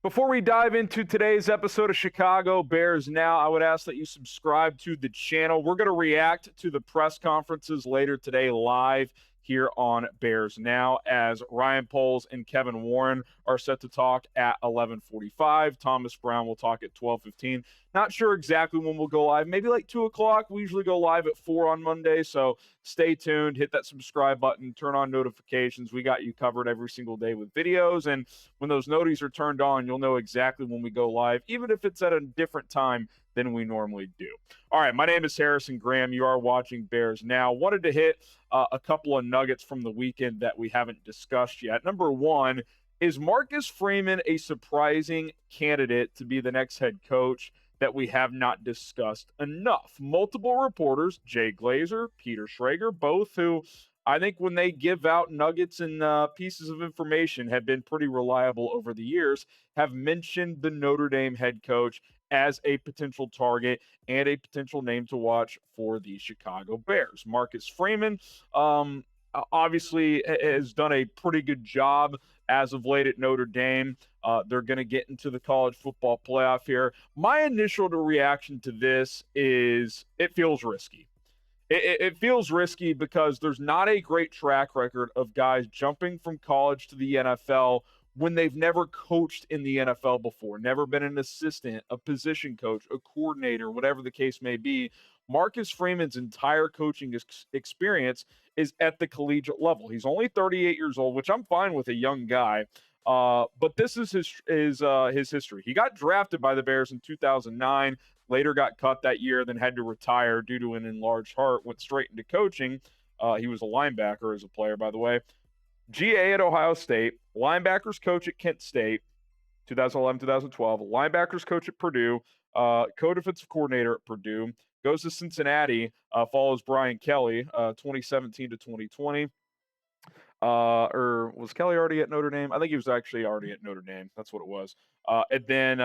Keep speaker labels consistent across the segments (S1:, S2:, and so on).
S1: Before we dive into today's episode of Chicago Bears Now, I would ask that you subscribe to the channel. We're going to react to the press conferences later today live here on Bears Now, as Ryan Poles and Kevin Warren are set to talk at 11:45. Thomas Brown will talk at 12:15. Not sure exactly when we'll go live. Maybe like 2 o'clock. We usually go live at 4 on Monday, so stay tuned. Hit that subscribe button. Turn on notifications. We got you covered every single day with videos, and when those noties are turned on, you'll know exactly when we go live, even if it's at a different time than we normally do. All right, my name is Harrison Graham. You are watching Bears Now. Wanted to hit a couple of nuggets from the weekend that we haven't discussed yet. Number one, is Marcus Freeman a surprising candidate to be the next head coach that we have not discussed enough? Multiple reporters, Jay Glazer, Peter Schrager, both who I think when they give out nuggets and pieces of information have been pretty reliable over the years, have mentioned the Notre Dame head coach as a potential target and a potential name to watch for the Chicago Bears. Marcus Freeman obviously has done a pretty good job as of late at Notre Dame. They're going to get into the college football playoff here. My initial reaction to this is it feels risky. It feels risky because there's not a great track record of guys jumping from college to the NFL when they've never coached in the NFL before, never been an assistant, a position coach, a coordinator, whatever the case may be. Marcus Freeman's entire coaching experience is at the collegiate level. He's only 38 years old, which I'm fine with, a young guy. But this is his history. He got drafted by the Bears in 2009. Later got cut that year, then had to retire due to an enlarged heart, went straight into coaching. He was a linebacker as a player, by the way. GA at Ohio State, linebackers coach at Kent State, 2011, 2012, linebackers coach at Purdue, co-defensive coordinator at Purdue, goes to Cincinnati, follows Brian Kelly, 2017 to 2020. Or was Kelly already at Notre Dame? I think he was actually already at Notre Dame. That's what it was. And then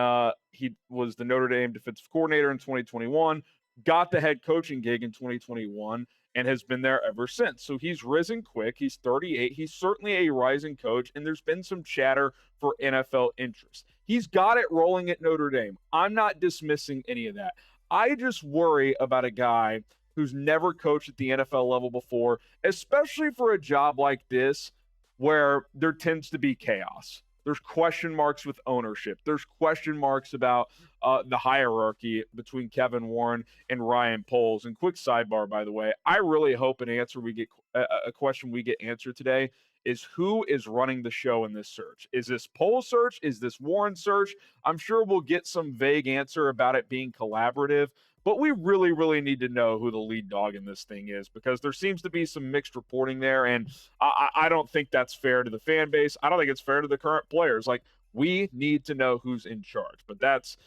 S1: he was the Notre Dame defensive coordinator in 2021, got the head coaching gig in 2021, and has been there ever since. So he's risen quick. He's 38. He's certainly a rising coach, and there's been some chatter for NFL interest. He's got it rolling at Notre Dame. I'm not dismissing any of that. I just worry about a guy who's never coached at the NFL level before, especially for a job like this where there tends to be chaos. There's question marks with ownership. There's question marks about the hierarchy between Kevin Warren and Ryan Poles. And quick sidebar, by the way, I really hope a question we get answered today is who is running the show in this search. Is this Poles search? Is this Warren search? I'm sure we'll get some vague answer about it being collaborative. But we really, really need to know who the lead dog in this thing is, because there seems to be some mixed reporting there, and I don't think that's fair to the fan base. I don't think it's fair to the current players. Like, we need to know who's in charge. But that's,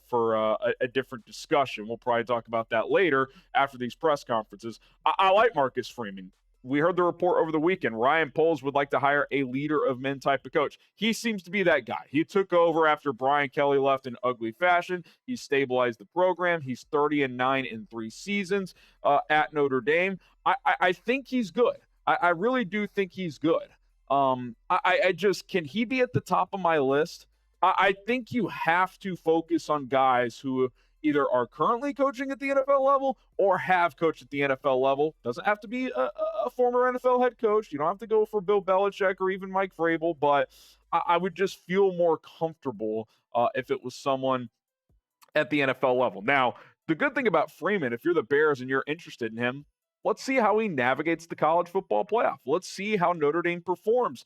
S1: for a different discussion. We'll probably talk about that later after these press conferences. I like Marcus Freeman. We heard the report over the weekend. Ryan Poles would like to hire a leader of men type of coach. He seems to be that guy. He took over after Brian Kelly left in ugly fashion. He stabilized the program. He's 30-9 in 3 seasons at Notre Dame. I think he's good. I really do think he's good. I just, can he be at the top of my list? I think you have to focus on guys who either are currently coaching at the NFL level or have coached at the NFL level. Doesn't have to be a former NFL head coach. You don't have to go for Bill Belichick or even Mike Vrabel, but I would just feel more comfortable if it was someone at the NFL level. Now, the good thing about Freeman, if you're the Bears and you're interested in him, let's see how he navigates the college football playoff. Let's see how Notre Dame performs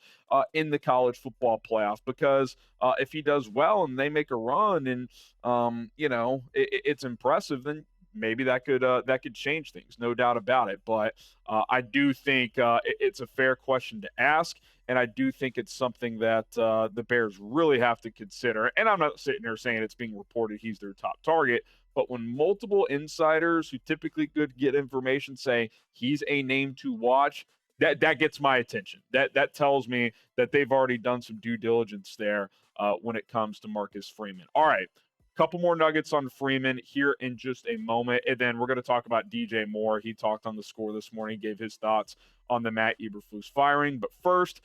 S1: in the college football playoff, because if he does well and they make a run and, it's impressive, then maybe that could change things, no doubt about it. But I do think it's a fair question to ask, and I do think it's something that the Bears really have to consider. And I'm not sitting here saying it's being reported he's their top target, but when multiple insiders who typically could get information say he's a name to watch, that gets my attention. That tells me that they've already done some due diligence there when it comes to Marcus Freeman. All right, Couple more nuggets on Freeman here in just a moment, and then we're going to talk about DJ Moore. He talked on the score this morning, gave his thoughts on the Matt Ebeflus firing. But first,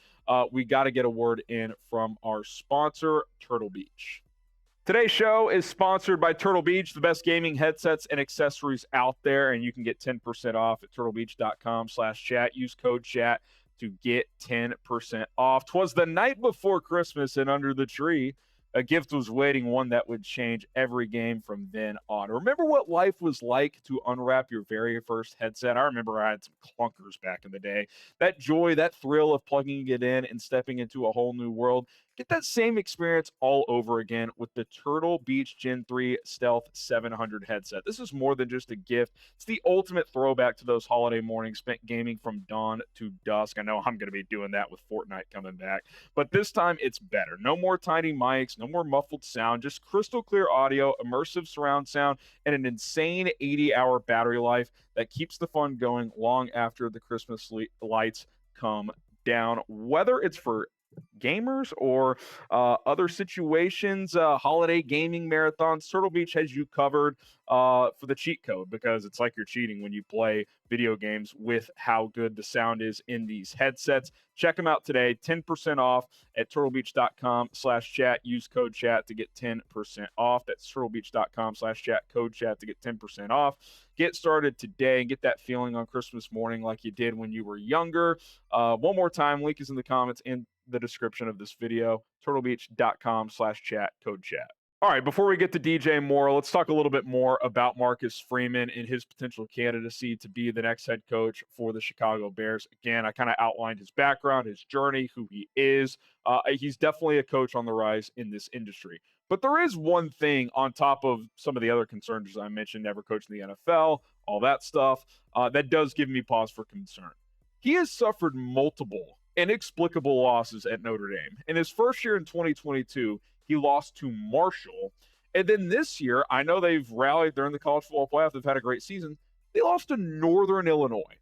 S1: we got to get a word in from our sponsor, Turtle Beach. Today's show is sponsored by Turtle Beach, the best gaming headsets and accessories out there, and you can get 10% off at turtlebeach.com/chat. Use code chat to get 10% off. 'Twas the night before Christmas, and under the tree, a gift was waiting, one that would change every game from then on. Remember what life was like to unwrap your very first headset? I remember I had some clunkers back in the day. That joy, that thrill of plugging it in and stepping into a whole new world. Get that same experience all over again with the Turtle Beach Gen 3 Stealth 700 headset. This is more than just a gift. It's the ultimate throwback to those holiday mornings spent gaming from dawn to dusk. I know I'm going to be doing that with Fortnite coming back, but this time it's better. No more tiny mics, no more muffled sound, just crystal clear audio, immersive surround sound, and an insane 80-hour battery life that keeps the fun going long after the Christmas lights come down. Whether it's for gamers or other situations, holiday gaming marathons, Turtle Beach has you covered for the cheat code, because it's like you're cheating when you play video games with how good the sound is in these headsets. Check them out today. 10% off at turtlebeach.com/chat. Use code chat to get 10% off. That's turtlebeach.com/chat, code chat to get 10% off. Get started today and get that feeling on Christmas morning like you did when you were younger. One more time, link is in the comments and the description of this video, turtlebeach.com/chat, code chat. All right, before we get to DJ Moore, let's talk a little bit more about Marcus Freeman and his potential candidacy to be the next head coach for the Chicago Bears. Again, I kind of outlined his background, his journey, who he is. He's definitely a coach on the rise in this industry. But there is one thing on top of some of the other concerns, as I mentioned, never coached in the NFL, all that stuff, that does give me pause for concern. He has suffered multiple inexplicable losses at Notre Dame. In his first year in 2022, he lost to Marshall. And then this year, I know they've rallied during the college football playoff. They've had a great season. They lost to Northern Illinois.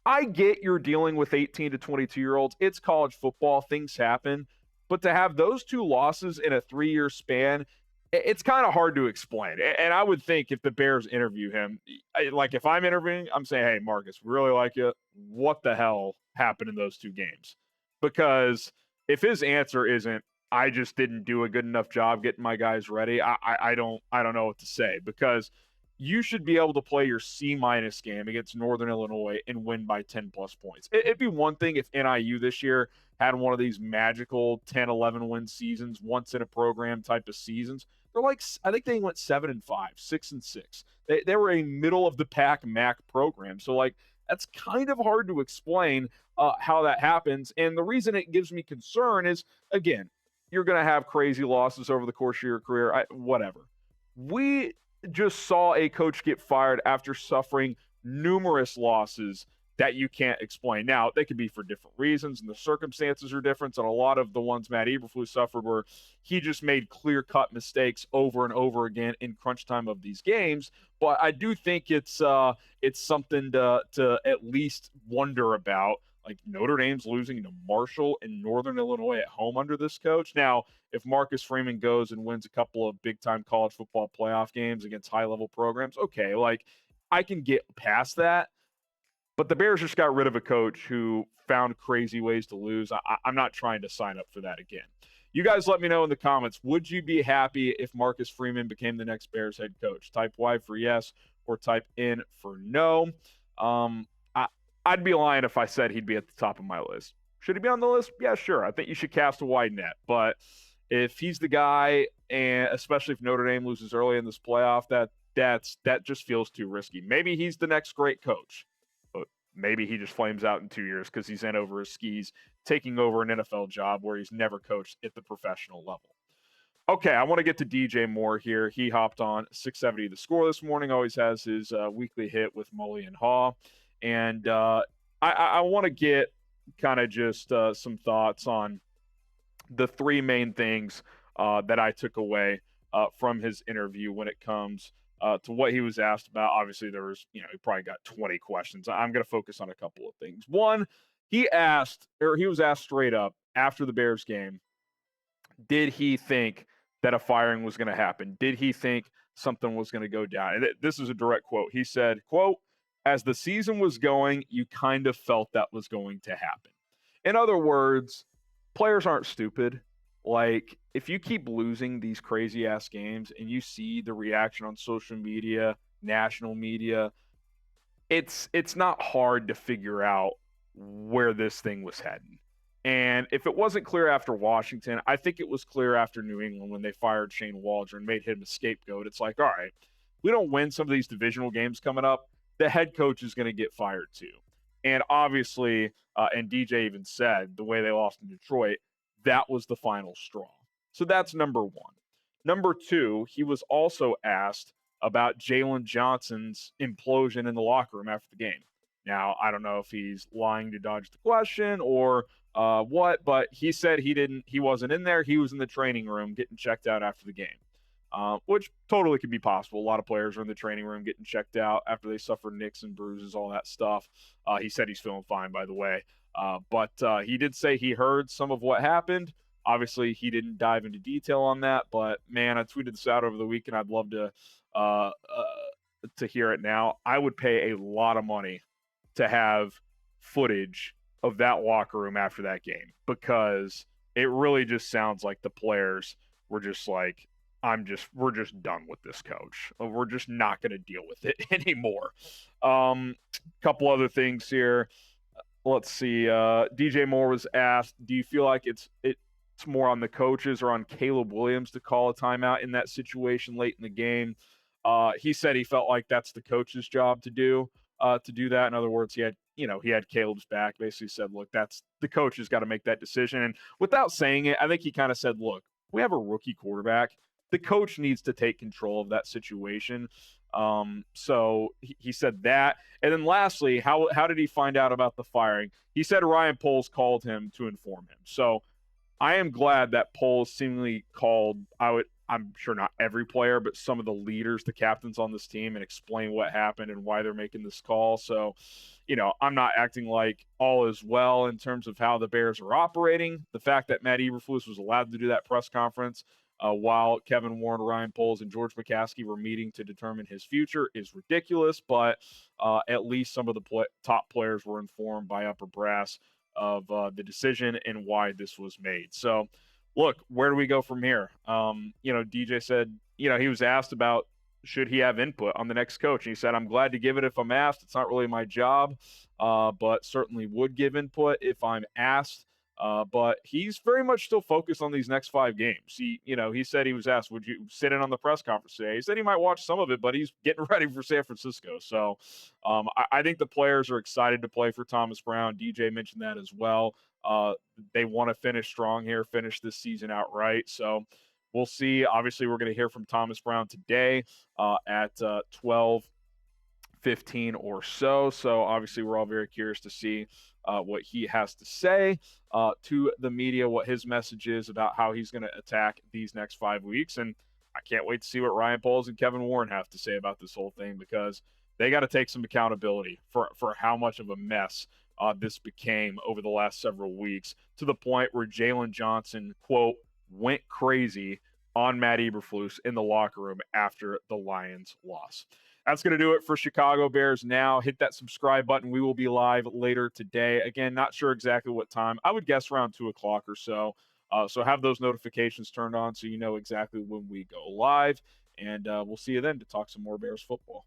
S1: I get you're dealing with 18 to 22-year-olds. It's college football. Things happen. But to have those two losses in a 3-year span, it's kind of hard to explain. And I would think if the Bears interview him, like if I'm interviewing, I'm saying, hey, Marcus, we really like you. What the hell happened in those two games? Because if his answer isn't, I just didn't do a good enough job getting my guys ready, I don't know what to say, because you should be able to play your C-minus game against Northern Illinois and win by 10-plus points. It'd be one thing if NIU this year had one of these magical 10, 11-win seasons, once in a program type of seasons. They're like, I think they went 7-5, 6-6. They were a middle of the pack MAC program. So like, that's kind of hard to explain how that happens. And the reason it gives me concern is, again, you're going to have crazy losses over the course of your career, whatever. We just saw a coach get fired after suffering numerous losses that you can't explain. Now, they could be for different reasons, and the circumstances are different. And a lot of the ones Matt Ebeflus suffered were he just made clear-cut mistakes over and over again in crunch time of these games. But I do think it's something to at least wonder about. Like, Notre Dame's losing to Marshall and Northern Illinois at home under this coach. Now, if Marcus Freeman goes and wins a couple of big-time college football playoff games against high-level programs, okay, like, I can get past that. But the Bears just got rid of a coach who found crazy ways to lose. I'm not trying to sign up for that again. You guys let me know in the comments, would you be happy if Marcus Freeman became the next Bears head coach? Type Y for yes or type N for no. I'd be lying if I said he'd be at the top of my list. Should he be on the list? Yeah, sure. I think you should cast a wide net. But if he's the guy, and especially if Notre Dame loses early in this playoff, that just feels too risky. Maybe he's the next great coach. Maybe he just flames out in 2 years because he's in over his skis, taking over an NFL job where he's never coached at the professional level. Okay, I want to get to DJ Moore here. He hopped on 670 The Score this morning, always has his weekly hit with Mully and Haw. And I want to get kind of just some thoughts on the three main things that I took away from his interview when it comes to what he was asked about. Obviously, there was, he probably got 20 questions. I'm going to focus on a couple of things. One, he was asked straight up after the Bears game, did he think that a firing was going to happen? Did he think something was going to go down? And this is a direct quote. He said, quote, as the season was going, you kind of felt that was going to happen. In other words, players aren't stupid. Like, if you keep losing these crazy ass games and you see the reaction on social media, national media, it's not hard to figure out where this thing was heading. And if it wasn't clear after Washington, I think it was clear after New England when they fired Shane Waldron and made him a scapegoat. It's like, all right, we don't win some of these divisional games coming up, the head coach is going to get fired too. And obviously, and DJ even said the way they lost in Detroit, that was the final straw. So that's number one. Number two, he was also asked about Jalen Johnson's implosion in the locker room after the game. Now, I don't know if he's lying to dodge the question or what, but he said he wasn't in there. He was in the training room getting checked out after the game, which totally could be possible. A lot of players are in the training room getting checked out after they suffer nicks and bruises, all that stuff. He said he's feeling fine, by the way. But he did say he heard some of what happened. Obviously, he didn't dive into detail on that, but man, I tweeted this out over the weekend. I'd love to hear it now. I would pay a lot of money to have footage of that locker room after that game, because it really just sounds like the players were just like, we're just done with this coach. We're just not going to deal with it anymore. Couple other things here. Let's see. DJ Moore was asked, do you feel like it's more on the coaches or on Caleb Williams to call a timeout in that situation late in the game? He said he felt like that's the coach's job to do that. In other words, he had Caleb's back. Basically said, look, that's the coach has got to make that decision. And without saying it, I think he kind of said, look, we have a rookie quarterback. The coach needs to take control of that situation. So he said that. And then lastly, how did he find out about the firing? He said Ryan Poles called him to inform him. So I am glad that Poles seemingly called, I'm sure not every player, but some of the leaders, the captains on this team, and explain what happened and why they're making this call. So, I'm not acting like all is well in terms of how the Bears are operating. The fact that Matt Ebeflus was allowed to do that press conference while Kevin Warren, Ryan Poles, and George McCaskey were meeting to determine his future is ridiculous, but at least some of the top players were informed by upper brass of the decision and why this was made. So, look, where do we go from here? DJ said, he was asked about should he have input on the next coach. And he said, I'm glad to give it if I'm asked. It's not really my job, but certainly would give input if I'm asked. But he's very much still focused on these next 5 games. He said he was asked, would you sit in on the press conference today? He said he might watch some of it, but he's getting ready for San Francisco. So I think the players are excited to play for Thomas Brown. DJ mentioned that as well. They want to finish strong here, finish this season out right. So we'll see. Obviously, we're going to hear from Thomas Brown today at 12:15 or so. So obviously, we're all very curious to see what he has to say to the media, what his message is about how he's going to attack these next 5 weeks. And I can't wait to see what Ryan Poles and Kevin Warren have to say about this whole thing, because they got to take some accountability for how much of a mess this became over the last several weeks, to the point where Jalen Johnson, quote, went crazy on Matt Eberflus in the locker room after the Lions loss. That's going to do it for Chicago Bears Now. Hit that subscribe button. We will be live later today. Again, not sure exactly what time. I would guess around 2 o'clock or so. So have those notifications turned on so you know exactly when we go live. And we'll see you then to talk some more Bears football.